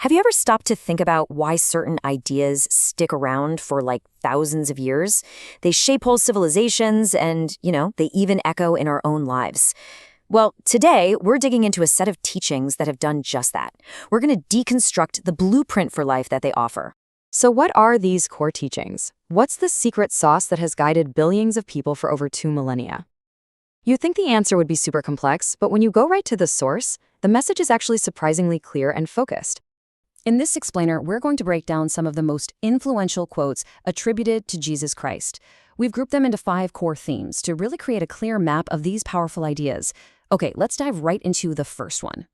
Have you ever stopped to think about why certain ideas stick around for like thousands of years? They shape whole civilizations and, they even echo in our own lives. Well, today we're digging into a set of teachings that have done just that. We're going to deconstruct the blueprint for life that they offer. So what are these core teachings? What's the secret sauce that has guided billions of people for over 2 millennia? You'd think the answer would be super complex, but when you go right to the source, the message is actually surprisingly clear and focused. In this explainer, we're going to break down some of the most influential quotes attributed to Jesus Christ. We've grouped them into 5 core themes to really create a clear map of these powerful ideas. Okay, let's dive right into the first one.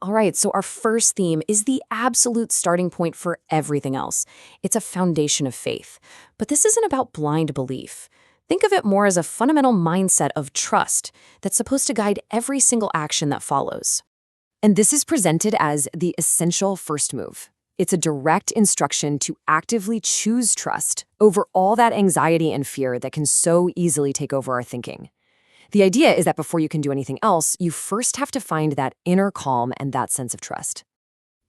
All right, so our first theme is the absolute starting point for everything else. It's a foundation of faith. But this isn't about blind belief. Think of it more as a fundamental mindset of trust that's supposed to guide every single action that follows. And this is presented as the essential first move. It's a direct instruction to actively choose trust over all that anxiety and fear that can so easily take over our thinking. The idea is that before you can do anything else, you first have to find that inner calm and that sense of trust.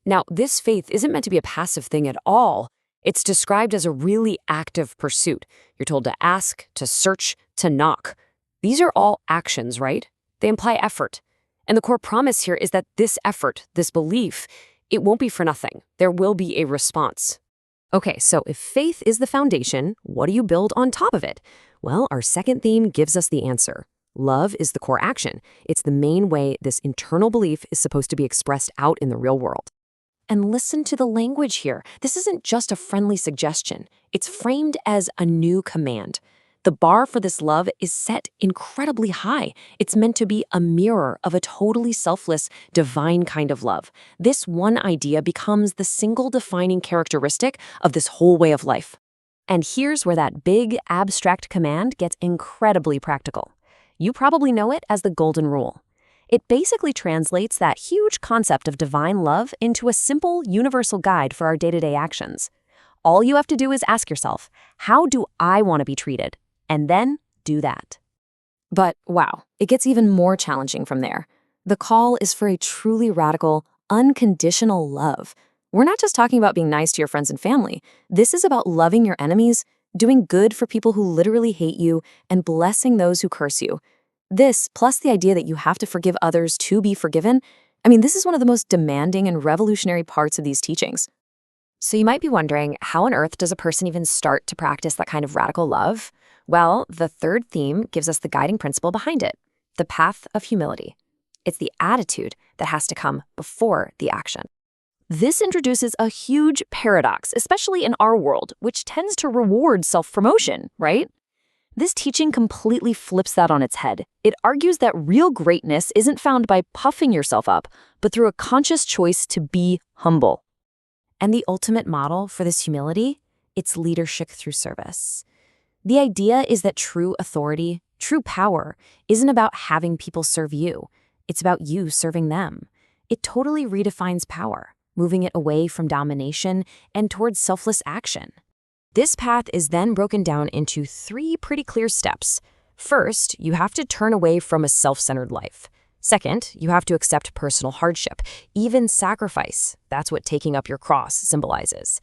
Now, this faith isn't meant to be a passive thing at all. It's described as a really active pursuit. You're told to ask, to search, to knock. These are all actions, right? They imply effort. And the core promise here is that this effort, this belief, it won't be for nothing. There will be a response. Okay, so if faith is the foundation, what do you build on top of it? Well, our second theme gives us the answer. Love is the core action. It's the main way this internal belief is supposed to be expressed out in the real world. And listen to the language here. This isn't just a friendly suggestion. It's framed as a new command. The bar for this love is set incredibly high. It's meant to be a mirror of a totally selfless, divine kind of love. This one idea becomes the single defining characteristic of this whole way of life. And here's where that big, abstract command gets incredibly practical. You probably know it as the Golden Rule. It basically translates that huge concept of divine love into a simple, universal guide for our day-to-day actions. All you have to do is ask yourself, how do I want to be treated? And then do that. But wow, it gets even more challenging from there. The call is for a truly radical, unconditional love. We're not just talking about being nice to your friends and family. This is about loving your enemies, doing good for people who literally hate you, and blessing those who curse you. This, plus the idea that you have to forgive others to be forgiven, this is one of the most demanding and revolutionary parts of these teachings. So you might be wondering, how on earth does a person even start to practice that kind of radical love? Well, the third theme gives us the guiding principle behind it, the path of humility. It's the attitude that has to come before the action. This introduces a huge paradox, especially in our world, which tends to reward self-promotion, right? This teaching completely flips that on its head. It argues that real greatness isn't found by puffing yourself up, but through a conscious choice to be humble. And the ultimate model for this humility, it's leadership through service. The idea is that true authority, true power, isn't about having people serve you. It's about you serving them. It totally redefines power, moving it away from domination and towards selfless action. This path is then broken down into 3 pretty clear steps. First, you have to turn away from a self-centered life. Second, you have to accept personal hardship, even sacrifice. That's what taking up your cross symbolizes.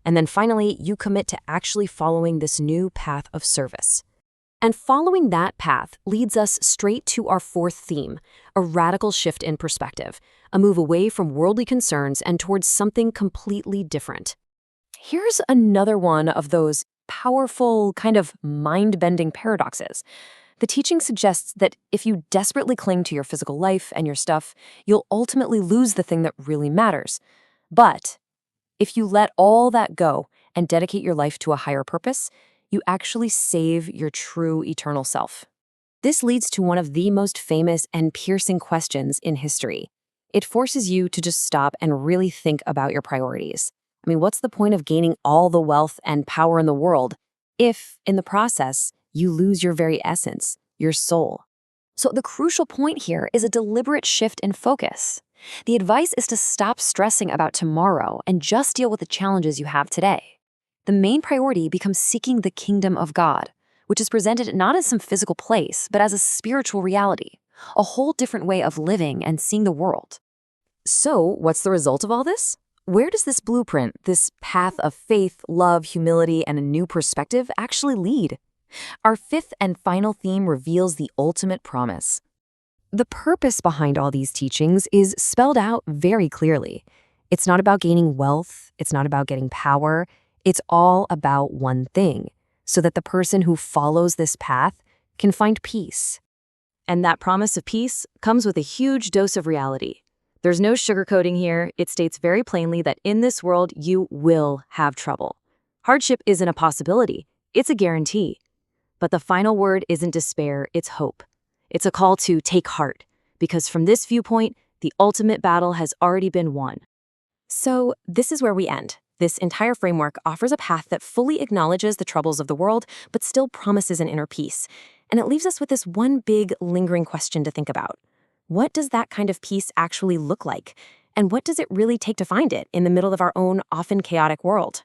And then finally, you commit to actually following this new path of service. And following that path leads us straight to our fourth theme, a radical shift in perspective, a move away from worldly concerns and towards something completely different. Here's another one of those powerful, kind of mind-bending paradoxes. The teaching suggests that if you desperately cling to your physical life and your stuff, you'll ultimately lose the thing that really matters. But if you let all that go and dedicate your life to a higher purpose, you actually save your true eternal self. This leads to one of the most famous and piercing questions in history. It forces you to just stop and really think about your priorities. What's the point of gaining all the wealth and power in the world if, in the process, you lose your very essence, your soul? So the crucial point here is a deliberate shift in focus. The advice is to stop stressing about tomorrow and just deal with the challenges you have today. The main priority becomes seeking the kingdom of God, which is presented not as some physical place, but as a spiritual reality, a whole different way of living and seeing the world. So what's the result of all this? Where does this blueprint, this path of faith, love, humility, and a new perspective actually lead? Our fifth and final theme reveals the ultimate promise. The purpose behind all these teachings is spelled out very clearly. It's not about gaining wealth, it's not about getting power, it's all about one thing, so that the person who follows this path can find peace. And that promise of peace comes with a huge dose of reality. There's no sugarcoating here. It states very plainly that in this world, you will have trouble. Hardship isn't a possibility, it's a guarantee. But the final word isn't despair, it's hope. It's a call to take heart, because from this viewpoint, the ultimate battle has already been won. So, this is where we end. This entire framework offers a path that fully acknowledges the troubles of the world, but still promises an inner peace. And it leaves us with this one big, lingering question to think about. What does that kind of peace actually look like? And what does it really take to find it in the middle of our own often chaotic world?